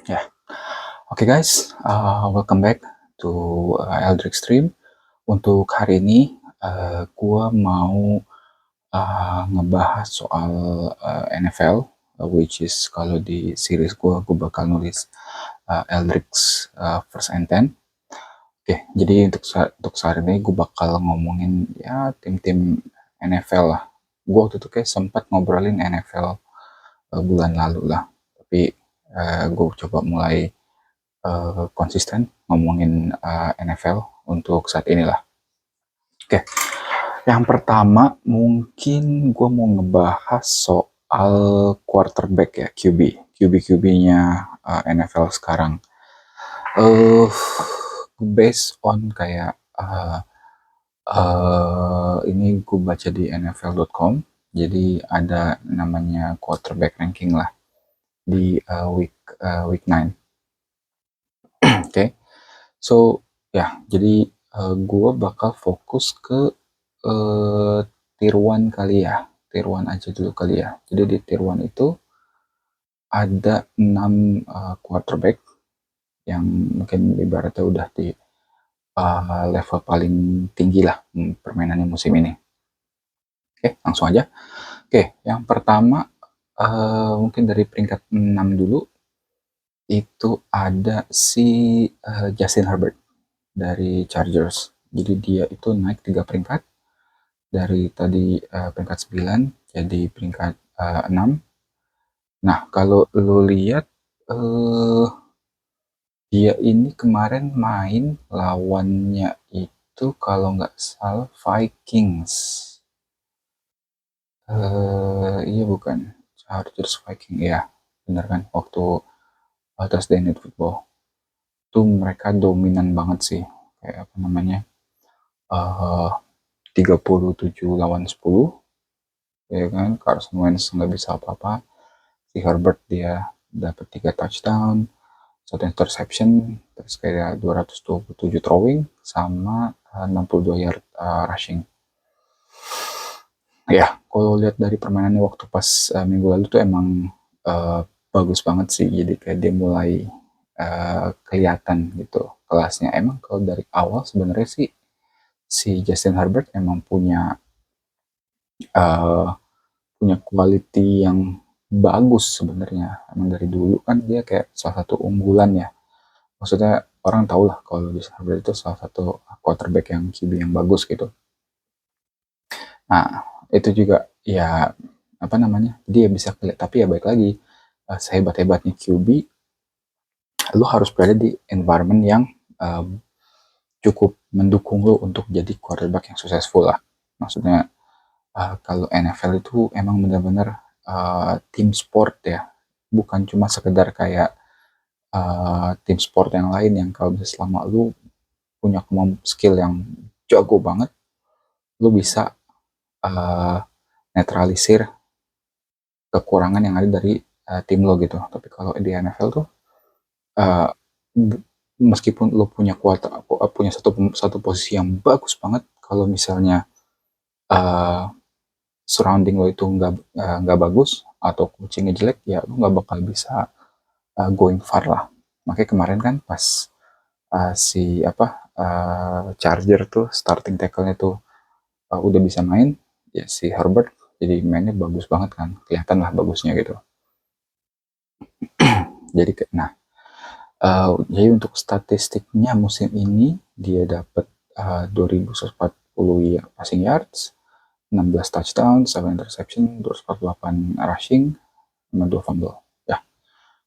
Ya, oke guys, welcome back to Eldrick Stream. Untuk hari ini, gua mau ngebahas soal NFL, which is kalau di series gua bakal nulis Eldrick's First and Ten. Oke, jadi untuk saat ini gue bakal ngomongin ya tim-tim NFL lah. Gue waktu itu kayak sempat ngobrolin NFL bulan lalu lah, tapi gue coba mulai konsisten ngomongin NFL untuk saat inilah. Oke, yang pertama mungkin gue mau ngebahas soal quarterback ya, QB-nya NFL sekarang. Based on kayak ini gue baca di NFL.com, jadi ada namanya quarterback ranking lah di week 9. Oke. So, ya, jadi gue bakal fokus ke tier 1 kali ya. Tier 1 aja dulu kali ya. Jadi di tier 1 itu ada 6 quarterback yang mungkin ibaratnya udah di level paling tinggi lah permainannya musim ini. Oke, langsung aja. Oke, yang pertama mungkin dari peringkat 6 dulu itu ada si Justin Herbert dari Chargers. Jadi dia itu naik 3 peringkat dari tadi peringkat 9 jadi peringkat 6. Nah, kalau lo lihat dia ini kemarin main lawannya itu kalau nggak salah Vikings. Iya bukan Chargers Viking ya, bener kan waktu Thursday Night Football. Itu mereka dominan banget sih, kayak apa namanya, 37-10, ya kan. Carson Wentz nggak bisa apa-apa, si Herbert dia dapat 3 touchdown, 1 interception, terus kayak 227 throwing sama 62 yard rushing. Ya, kalau lihat dari permainannya waktu pas minggu lalu tuh emang bagus banget sih. Jadi kayak dia mulai kelihatan gitu kelasnya. Emang kalau dari awal sebenarnya sih si Justin Herbert emang uh, punya quality yang bagus sebenarnya. Emang dari dulu kan dia kayak salah satu unggulan ya. Maksudnya orang tahu lah kalau Justin Herbert itu salah satu quarterback yang QB yang bagus gitu. Nah, itu juga ya apa namanya, dia bisa kelihatan, tapi ya baik lagi, sehebat-hebatnya QB, lu harus berada di environment yang cukup mendukung lu untuk jadi quarterback yang successful lah. Maksudnya kalau NFL itu emang benar-benar tim sport ya, bukan cuma sekedar kayak tim sport yang lain yang kalau misalnya selama lu punya skill yang jago banget, lu bisa netralisir kekurangan yang ada dari tim lo gitu. Tapi kalau di NFL tuh uh, meskipun lo punya punya satu posisi yang bagus banget, kalau misalnya uh, surrounding lo itu nggak bagus atau coachingnya jelek, ya lo nggak bakal bisa going far lah. Makanya kemarin kan pas si Charger tuh starting tackle-nya tuh udah bisa main, ya si Herbert jadi mainnya bagus banget kan, kelihatan lah bagusnya gitu. Jadi nah, jadi untuk statistiknya musim ini dia dapat 2140 ya, passing yards, 16 touchdown, 7 interception, 248 rushing, sama 2 fumble. Ya,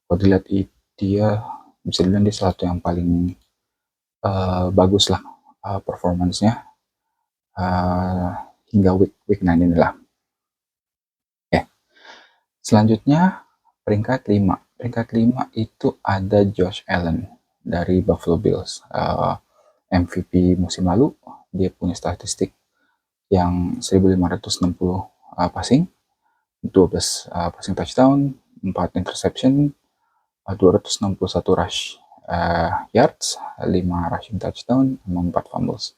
kalau dilihat dia bisa dibilang dia salah satu yang paling bagus lah performance-nya uh, hingga week 9 inilah. Ya. Selanjutnya peringkat 5. Peringkat 5 itu ada Josh Allen dari Buffalo Bills. MVP musim lalu, dia punya statistik yang 1560 passing, 12 passing touchdown, 4 interception, 261 rush yards, 5 rushing touchdown, 4 fumbles.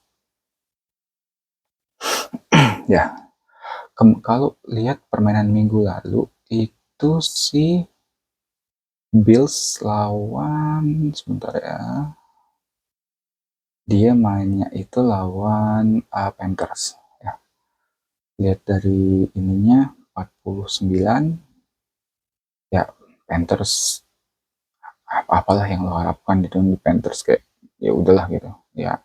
Ya, kalau lihat permainan minggu lalu itu sih Bills lawan, sebentar ya, dia mainnya itu lawan Panthers ya. Lihat dari ininya 49 ya, Panthers apalah yang lo harapkan gitu di Panthers, kayak ya udahlah gitu ya.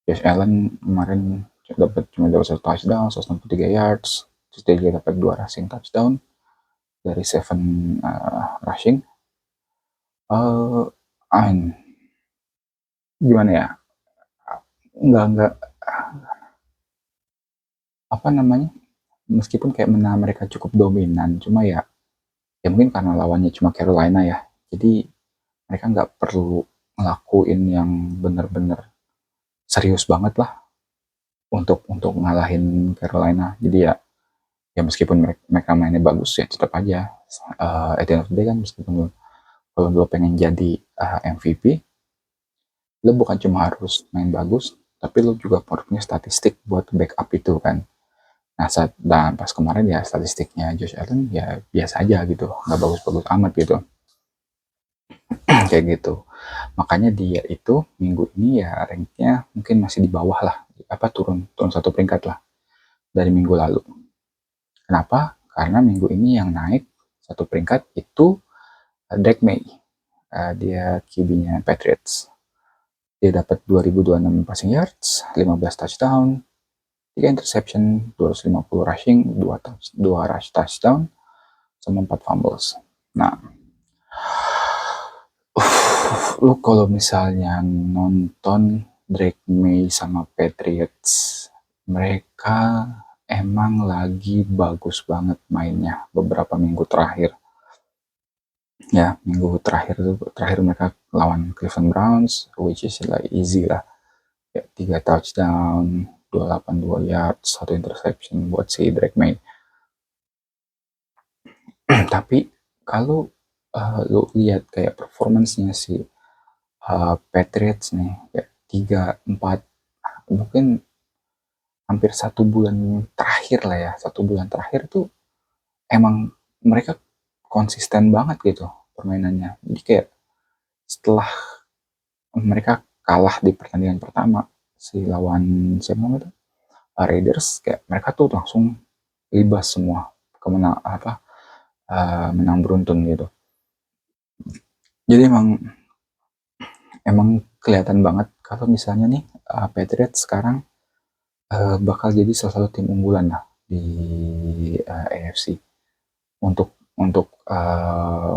Josh Allen kemarin cuma dapat 1 touchdown, 163 yards, terus dia juga dapat 2 rushing touchdown dari 7 rushing. Gimana ya, nggak apa namanya, meskipun kayak menang mereka cukup dominan, cuma ya mungkin karena lawannya cuma Carolina ya, jadi mereka nggak perlu ngelakuin yang bener-bener serius banget lah untuk ngalahin Carolina. Jadi ya meskipun mereka mainnya bagus ya tetap aja at the end of the day kan, meskipun kalau lo pengen jadi MVP, lo bukan cuma harus main bagus, tapi lo juga punya statistik buat backup itu kan. Nah, dan pas kemarin ya statistiknya Josh Allen ya biasa aja gitu, nggak bagus-bagus amat gitu. Kayak gitu. Makanya dia itu minggu ini ya ranknya mungkin masih di bawah lah, turun 1 peringkat lah dari minggu lalu. Kenapa? Karena minggu ini yang naik 1 peringkat itu Drake May. Dia QB-nya Patriots. Dia dapat 2026 passing yards, 15 touchdown, 3 interception, 250 rushing, 2 rush touchdown, sama 4 fumbles. Nah, lu kalau misalnya nonton Drake May sama Patriots, mereka emang lagi bagus banget mainnya beberapa minggu terakhir. Ya, minggu terakhir mereka lawan Cleveland Browns, which is like easy lah. Ya, 3 touchdown, 282 yards, 1 interception buat si Drake May. Tapi kalau lu lihat kayak performance-nya si Patriots nih, kayak 3-4, mungkin hampir 1 bulan terakhir lah ya, 1 bulan terakhir tuh emang mereka konsisten banget gitu permainannya. Jadi kayak setelah mereka kalah di pertandingan pertama si lawan siapa namanya, Raiders, kayak mereka tuh langsung libas semua kemenang menang beruntun gitu. Jadi emang kelihatan banget kalau misalnya nih Patriots sekarang bakal jadi salah satu tim unggulan lah di AFC untuk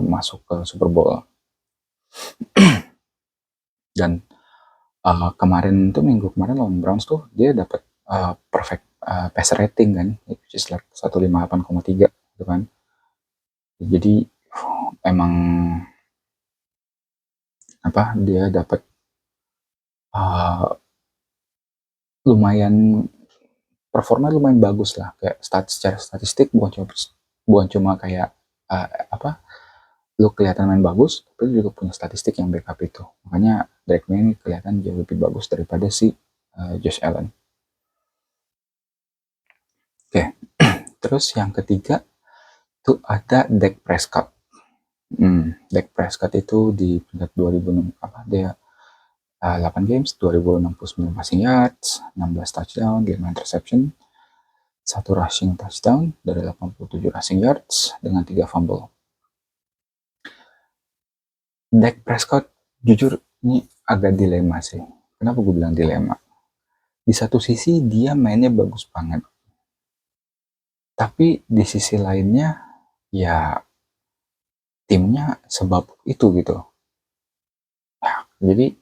masuk ke Super Bowl. Dan kemarin tuh minggu kemarin lawan Browns tuh dia dapat perfect passer rating kan, which is like 158,3 gitu kan. Jadi emang dia dapat lumayan, performa lumayan bagus lah, kayak secara statistik bukan cuma kayak lu kelihatan main bagus, tapi lu juga punya statistik yang backup itu. Makanya Drake May kelihatan jauh lebih bagus daripada si Josh Allen. Oke, terus yang ketiga itu ada Dak Prescott. Dak Prescott itu di peringkat 2006 dia 8 games, 2069 passing yards, 16 touchdown, 5 interception, 1 rushing touchdown dari 87 rushing yards dengan 3 fumble. Dak Prescott jujur ini agak dilema sih. Kenapa gue bilang dilema? Di satu sisi dia mainnya bagus banget, tapi di sisi lainnya ya timnya sebab itu gitu. Nah, jadi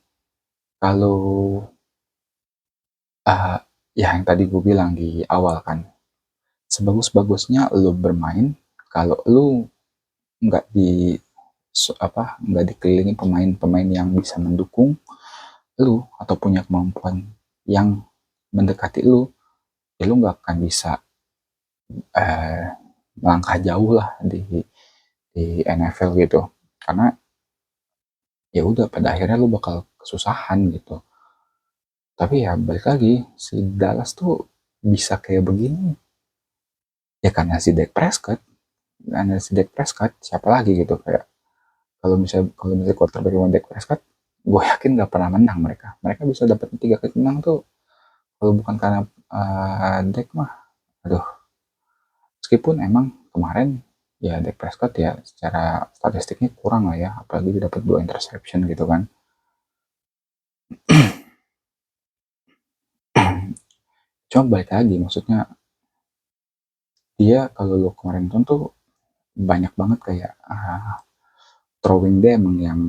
kalau ya yang tadi gue bilang di awal kan, sebagus-bagusnya lo bermain, kalau lo nggak dikelilingi pemain-pemain yang bisa mendukung lu atau punya kemampuan yang mendekati lu, ya lu nggak akan bisa melangkah jauh lah di NFL gitu. Karena ya udah pada akhirnya lu bakal kesusahan gitu. Tapi ya balik lagi, si Dallas tuh bisa kayak begini ya karena si Dak Prescott. Karena si Dak Prescott, siapa lagi gitu, kayak Kalau misalnya quarterback Dak Prescott, gue yakin nggak pernah menang mereka bisa dapat 3 kali menang tuh kalau bukan karena Dak mah. Aduh, meskipun emang kemarin ya Dak Prescott ya secara statistiknya kurang lah ya, apalagi dia dapat 2 interception gitu kan. Cuma balik lagi, maksudnya dia kalau lo kemarin nonton tuh banyak banget kayak throwing dia emang yang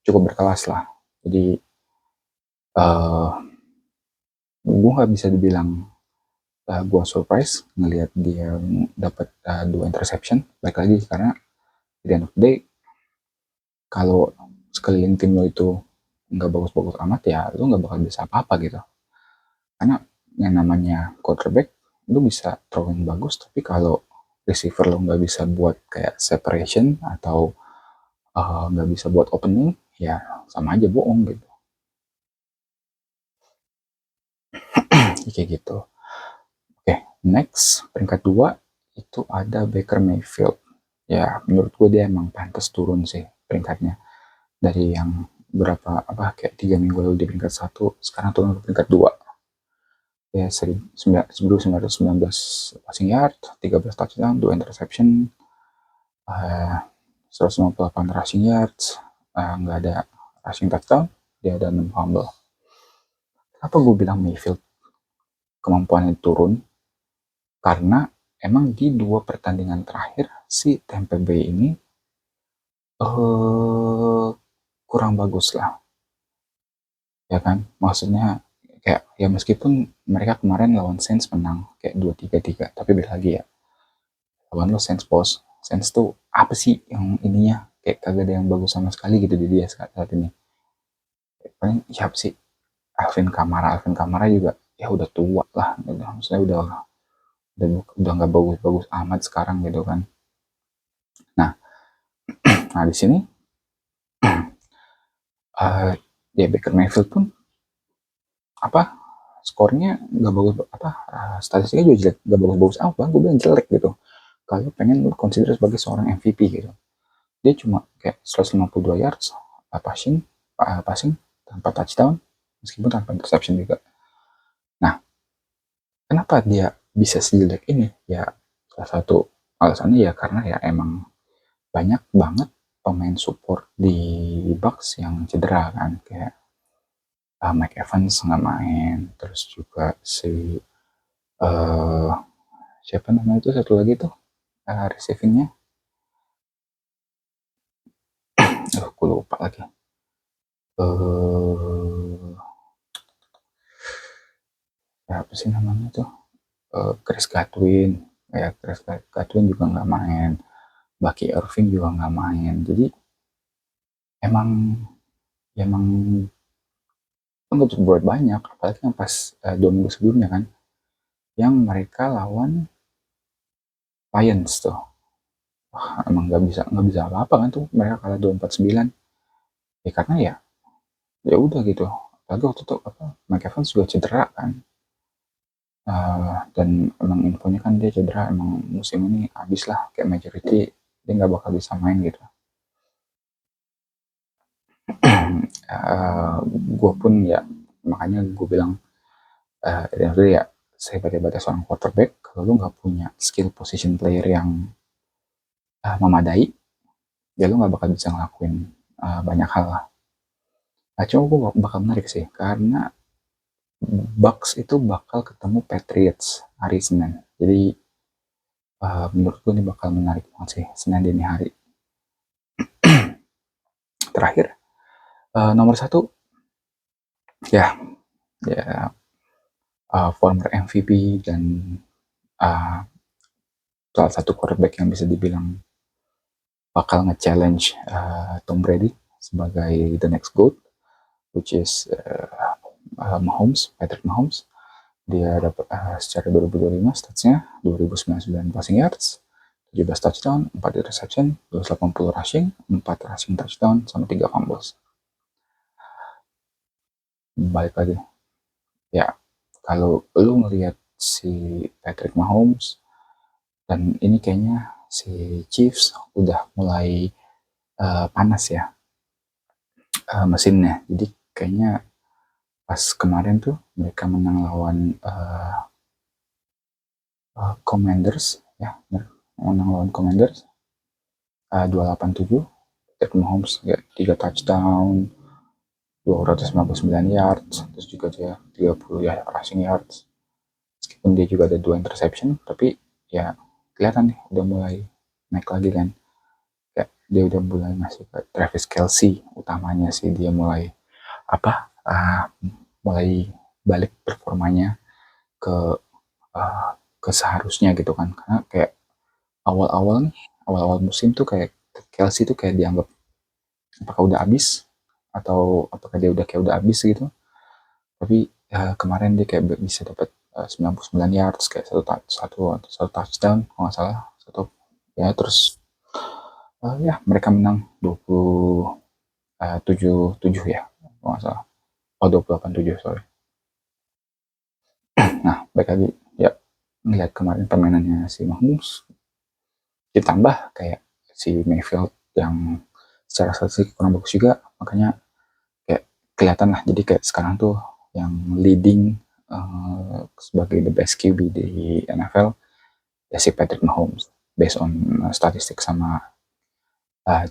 cukup berkelas lah. Jadi gue nggak bisa dibilang gue surprise ngelihat dia dapat 2 interception. Baik lagi karena di end of the day, kalau sekeliling tim lo itu nggak bagus-bagus amat ya lo nggak bakal bisa apa-apa gitu. Karena yang namanya quarterback, lo bisa throwing bagus tapi kalau receiver lo nggak bisa buat kayak separation atau nggak bisa buat opening, ya sama aja bohong gitu. Kayak gitu. Oke, next peringkat 2 itu ada Baker Mayfield. Ya, menurut gue dia emang pantas turun sih peringkatnya dari yang berapa apa kayak 3 minggu lalu di peringkat 1, sekarang turun ke peringkat 2. Ya, 1919 passing yard, 13 touchdown, 2 interception, 158 rushing yards, nggak ada rushing touchdown, dia ada 6 fumble. Kenapa gue bilang Mayfield kemampuannya turun? Karena emang di 2 pertandingan terakhir si Tampa Bay ini kurang bagus lah, ya kan? Maksudnya kayak ya meskipun mereka kemarin lawan Saints menang kayak 2-3, tapi balik lagi ya, lawan lo Saints bos. Saints tuh apa sih yang ininya kayak kagak ada yang bagus sama sekali gitu di dia saat ini. Paling siapa sih, Alvin Kamara juga ya udah tua lah gitu. Maksudnya udah nggak bagus-bagus amat sekarang gitu kan. Nah, nah di sini ya Baker Mayfield pun apa skornya nggak bagus, statistiknya juga jelek, nggak bagus-bagus apa, gue bilang jelek gitu. Kalau pengen lu consider sebagai seorang MVP gitu, dia cuma kayak 152 yards passing tanpa touchdown, meskipun tanpa interception juga. Nah, kenapa dia bisa sejelek ini? Ya salah satu alasannya ya karena ya emang banyak banget pemain support di Bucks yang cedera kan, kayak Mike Evans nggak main, terus juga si uh, siapa namanya itu satu lagi tuh receivingnya, aku lupa lagi. Apa sih namanya tuh, Chris Godwin, ya Chris Godwin juga nggak main, Bucky Irving juga nggak main. Jadi emang untuk berbuat banyak, apalagi yang pas 2 minggu sebelumnya kan, yang mereka lawan Lions tuh. Wah, emang nggak bisa apa-apa kan tuh, mereka kalah 2-4-9. Ya karena ya udah gitu. Lagi waktu itu apa, Mike Evans juga cedera kan. Dan emang infonya kan dia cedera, emang musim ini habis lah, kayak majority dia nggak bakal bisa main gitu. Gue pun ya makanya gue bilang ya saya pada seorang quarterback, kalau lu nggak punya skill position player yang memadai, ya lu nggak bakal bisa ngelakuin banyak hal lah. Nah, cuma gue bakal menarik sih karena Bucks itu bakal ketemu Patriots hari Senin. Jadi menurut gue ini bakal menarik banget sih, Senin dini hari. Terakhir, nomor 1 ya former MVP dan salah satu quarterback yang bisa dibilang bakal nge-challenge Tom Brady sebagai the next GOAT, which is Patrick Mahomes. Dia dapat secara 2025 statsnya 2099 passing yards, 17 touchdown, 4 interception, 280 rushing, 4 rushing touchdown, sama 3 fumbles. Balik lagi, ya kalau lu ngelihat si Patrick Mahomes, dan ini kayaknya si Chiefs udah mulai panas ya mesinnya. Jadi kayaknya pas kemarin tuh mereka menang lawan Commanders ya, menang lawan Commanders 287. Patrick Mahomes ya 3 touchdown, 299 yards, terus juga dia 30 ya rushing yards. Meskipun dia juga ada 2 interception, tapi ya kelihatan nih udah mulai naik lagi kan. Kayak dia udah mulai masih ke Travis Kelce utamanya sih, dia mulai apa mulai balik performanya ke uh, ke seharusnya gitu kan, karena kayak awal-awal nih, awal-awal musim tuh kayak Kelsey tuh kayak dianggap apakah udah habis atau apakah dia udah kayak udah habis gitu. Tapi kemarin dia kayak bisa dapat 99 yards, kayak satu touchdown kalau nggak salah, satu ya. Terus ya mereka menang 27-7 ya kalau nggak salah, 28-7 sorry. Nah baik lagi ya, ngeliat kemarin permainannya si Mahomes, ditambah kayak si Mayfield yang secara statistik kurang bagus juga, makanya kayak kelihatan lah. Jadi kayak sekarang tuh yang leading sebagai the best QB di NFL ya si Patrick Mahomes, based on statistik sama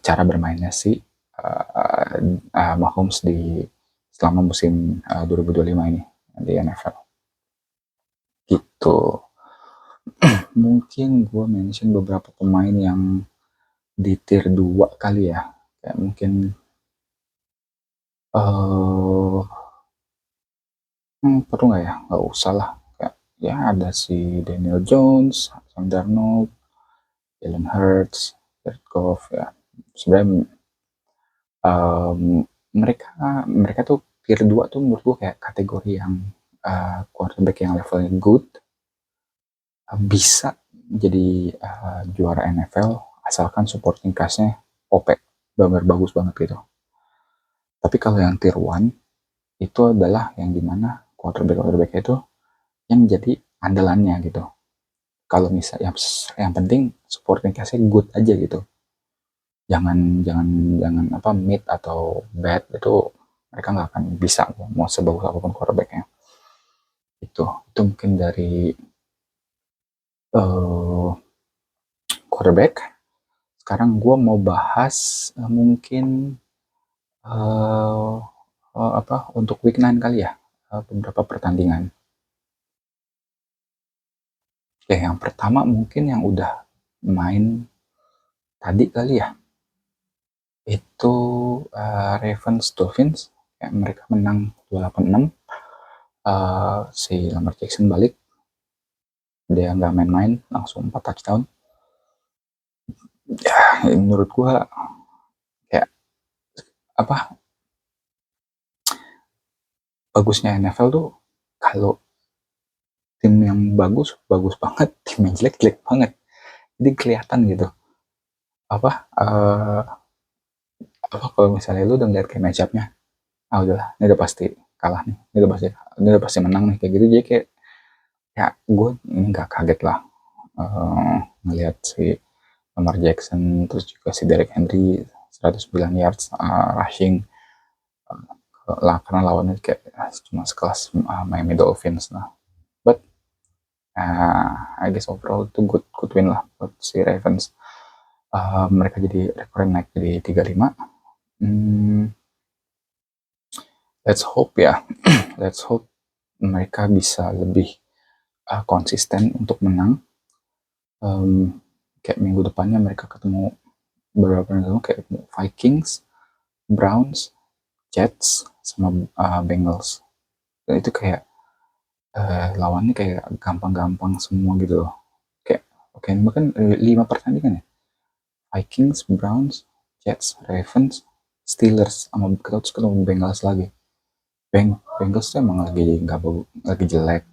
cara bermainnya si Mahomes di selama musim 2025 ini di NFL gitu. Mungkin gue mention beberapa pemain yang di tier 2 kali ya, kayak mungkin perlu nggak ya, nggak usah lah. Kayak ya ada si Daniel Jones, Sam Darnold, Jalen Hurts, Jared Goff ya. Sebenarnya mereka mereka tuh tier 2 tuh menurut gue kayak kategori yang quarterback yang levelnya good, bisa jadi juara NFL asalkan supporting cast-nya OP, benar bagus banget gitu. Tapi kalau yang tier 1 itu adalah yang dimana quarterback itu yang jadi andalannya gitu. Kalau misalnya yang penting supporting cast-nya good aja gitu. Jangan jangan jangan apa mid atau bad, itu mereka nggak akan bisa mau sebagus apapun quarterbacknya. Itu mungkin dari uh, quarterback. Sekarang gue mau bahas mungkin uh, apa untuk week 9 kali ya, beberapa pertandingan. Oke, yang pertama mungkin yang udah main tadi kali ya, itu Ravens Dolphins ya, mereka menang 286. Si Lamar Jackson balik, dia nggak main-main, langsung 4 touchdown ya. Menurut gua kayak apa, bagusnya NFL tuh kalau tim yang bagus bagus banget, tim yang jelek jelek banget, jadi kelihatan gitu apa apa kalau misalnya lu udah ngeliat kayak match-up-nya, udahlah ini udah pasti kalah nih, ini udah pasti menang nih, kayak gitu. Jadi kayak ya gue ini nggak kaget lah ngelihat si Lamar Jackson, terus juga si Derek Henry 109 yards rushing, lah karena lawannya kayak cuma sekelas Miami Dolphins lah. But I guess overall itu good win lah buat si Ravens. Mereka jadi rekornya naik jadi 35. Let's hope ya, let's hope mereka bisa lebih konsisten untuk menang. Kayak minggu depannya mereka ketemu beberapa minggu kayak Vikings, Browns, Jets, sama Bengals. Dan itu kayak lawannya kayak gampang-gampang semua gitu loh. Kayak oke, bahkan 5 pertandingan ya. Vikings, Browns, Jets, Ravens, Steelers, sama ketemu Bengals lagi. Bengals tuh emang lagi nggak lagi jelek.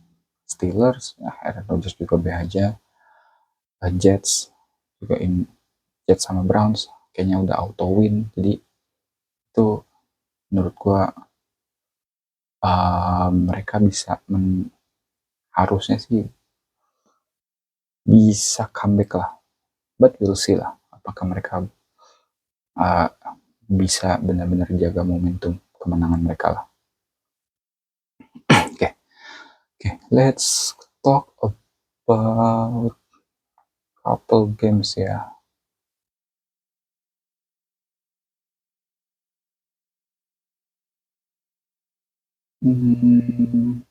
Steelers, ya Aaron Rodgers juga B aja. Jets juga Jets sama Browns kayaknya udah auto win. Jadi itu menurut gua mereka bisa harusnya sih bisa comeback lah, but we'll see lah apakah mereka bisa benar-benar jaga momentum kemenangan mereka lah. Oke, let's talk about couple games ya. Hmm,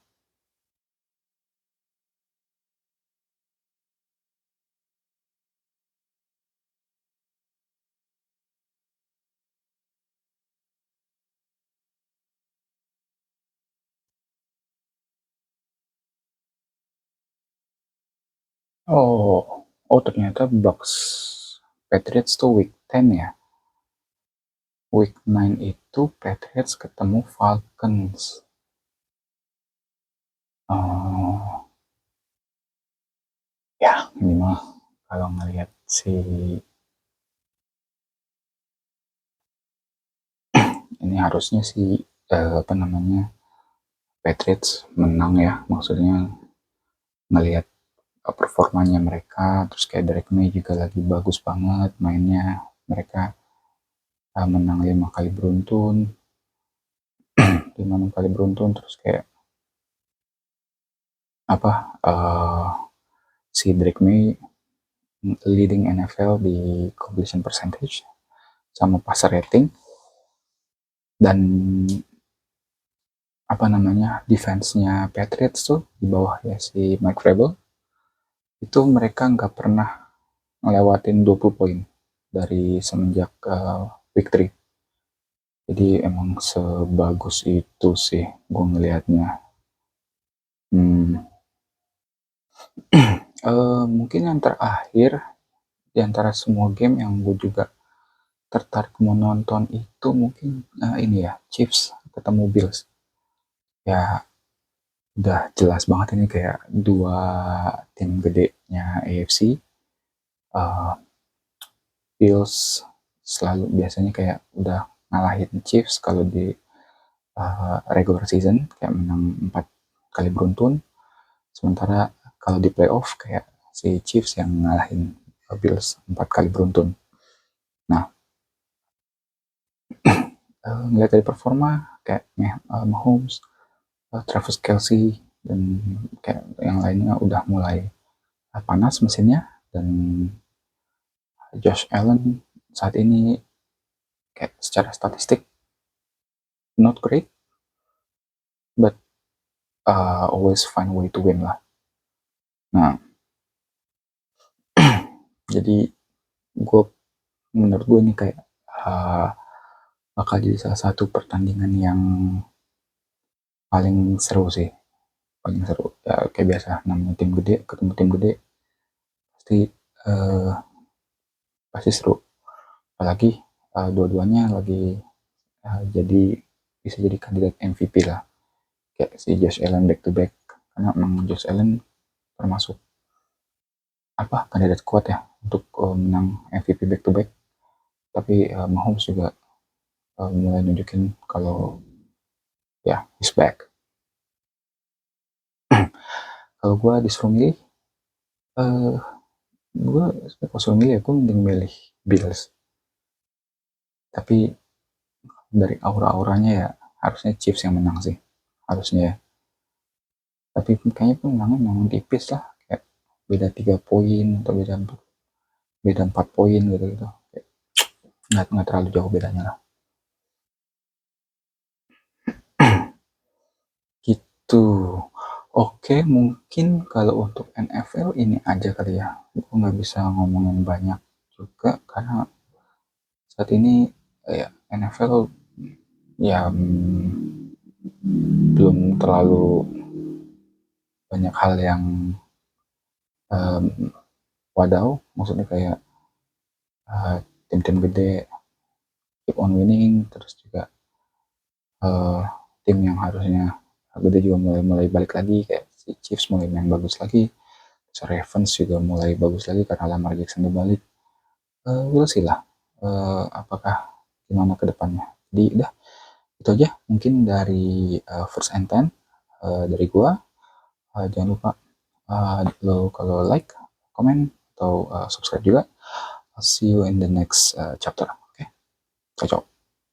ternyata Bucks Patriots tuh week 10 ya. Week 9 itu Patriots ketemu Falcons. Ya ini mah kalau ngelihat si ini harusnya si apa namanya Patriots menang ya, maksudnya ngelihat performanya mereka, terus kayak Derek May juga lagi bagus banget mainnya, mereka menang 5 kali beruntun 5 kali beruntun, terus kayak apa si Derek May leading NFL di completion percentage sama passer rating, dan apa namanya defense-nya Patriots tuh di bawah ya si Mike Vrabel itu mereka nggak pernah ngelewatin 20 poin dari semenjak week 3. Jadi emang sebagus itu sih gue ngelihatnya. Mungkin yang terakhir di antara semua game yang gue juga tertarik mau nonton itu mungkin ini ya, Chiefs ketemu Bills. Ya udah jelas banget ini kayak dua tim gedenya AFC. Bills selalu biasanya kayak udah ngalahin Chiefs kalau di regular season, kayak menang 4 kali beruntun, sementara kalau di playoff kayak si Chiefs yang ngalahin Bills 4 kali beruntun. Nah, ngeliat dari performa kayak Mahomes, Travis Kelce, dan kayak yang lainnya udah mulai panas mesinnya, dan Josh Allen saat ini kayak secara statistik not great, but always find a way to win lah. Nah, jadi menurut gue ini kayak bakal jadi salah satu pertandingan yang paling seru sih, paling seru ya, kayak biasa namanya tim gede ketemu tim gede pasti uh, pasti seru, apalagi dua-duanya lagi jadi bisa jadi kandidat MVP lah, kayak si Josh Allen back to back, karena memang Josh Allen termasuk apa kandidat kuat ya untuk menang MVP back to back, tapi Mahomes juga mulai nunjukin kalau ya he's back. Kalau gue disuruh milih, uh, gue kalau suruh milih ya gue mending milih Bills, tapi dari aura-auranya ya harusnya Chiefs yang menang sih, harusnya ya. Tapi kayaknya pun menangnya memang tipis lah, kayak beda 3 poin atau beda 4 poin gitu gitu, nggak terlalu jauh bedanya lah. Gitu. Oke, mungkin kalau untuk NFL ini aja kali ya, gue nggak bisa ngomongin banyak juga karena saat ini ya NFL ya belum terlalu banyak hal yang um, wadaw, maksudnya kayak tim-tim gede keep on winning, terus juga uh, tim yang harusnya gede juga mulai balik lagi, kayak si Chiefs mulai main bagus lagi, terus Ravens juga mulai bagus lagi karena Lamar Jackson balik. We'll see lah apakah gimana ke depannya. Jadi udah itu aja mungkin dari first and ten dari gua. Jangan lupa lo kalau like, comment, atau subscribe juga. I'll see you in the next chapter. Okay? Kacau.